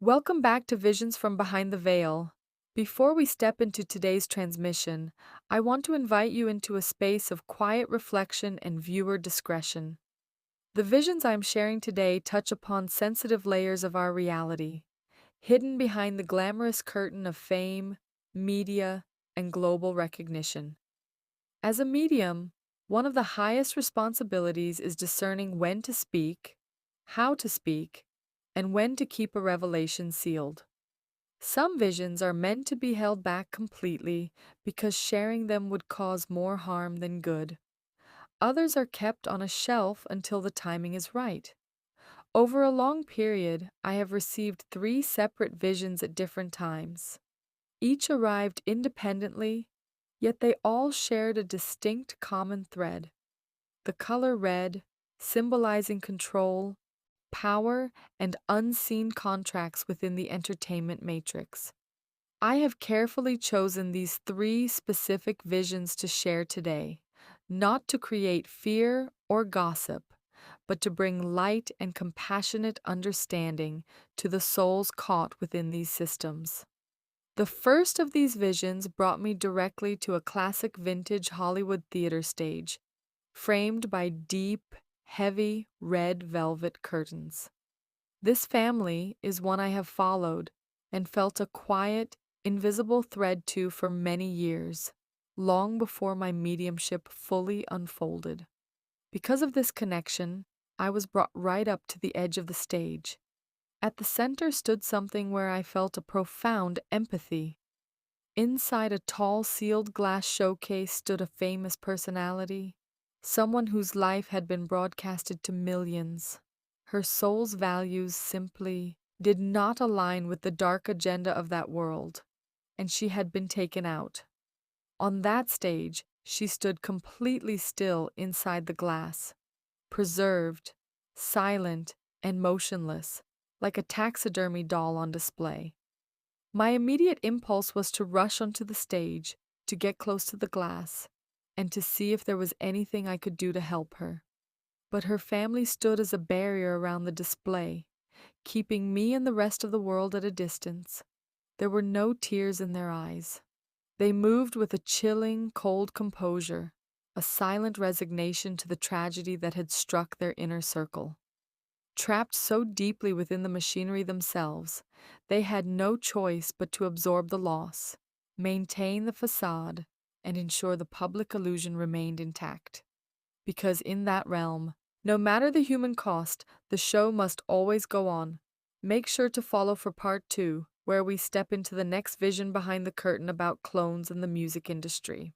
Welcome back to Visions from Behind the Veil. Before we step into today's transmission, I want to invite you into a space of quiet reflection and viewer discretion. The visions I'm sharing today touch upon sensitive layers of our reality, hidden behind the glamorous curtain of fame, media, and global recognition. As a medium, one of the highest responsibilities is discerning when to speak, how to speak, and when to keep a revelation sealed. Some visions are meant to be held back completely because sharing them would cause more harm than good. Others are kept on a shelf until the timing is right. Over a long period, I have received three separate visions at different times. Each arrived independently, yet they all shared a distinct common thread: the color red, symbolizing control, power, and unseen contracts within the entertainment matrix. I have carefully chosen these three specific visions to share today, not to create fear or gossip, but to bring light and compassionate understanding to the souls caught within these systems. The first of these visions brought me directly to a classic vintage Hollywood theater stage, framed by deep, heavy red velvet curtains. This family is one I have followed and felt a quiet, invisible thread to for many years, long before my mediumship fully unfolded. Because of this connection, I was brought right up to the edge of the stage. At the center stood something where I felt a profound empathy. Inside a tall sealed glass showcase stood a famous personality, someone whose life had been broadcasted to millions. Her soul's values simply did not align with the dark agenda of that world, and she had been taken out. On that stage, she stood completely still inside the glass, preserved, silent, and motionless, like a taxidermy doll on display. My immediate impulse was to rush onto the stage, to get close to the glass, and to see if there was anything I could do to help her. But her family stood as a barrier around the display, keeping me and the rest of the world at a distance. There were no tears in their eyes. They moved with a chilling, cold composure, a silent resignation to the tragedy that had struck their inner circle. Trapped so deeply within the machinery themselves, they had no choice but to absorb the loss, maintain the facade, and ensure the public illusion remained intact. Because in that realm, no matter the human cost, the show must always go on. Make sure to follow for part 2, where we step into the next vision behind the curtain about clones in the music industry.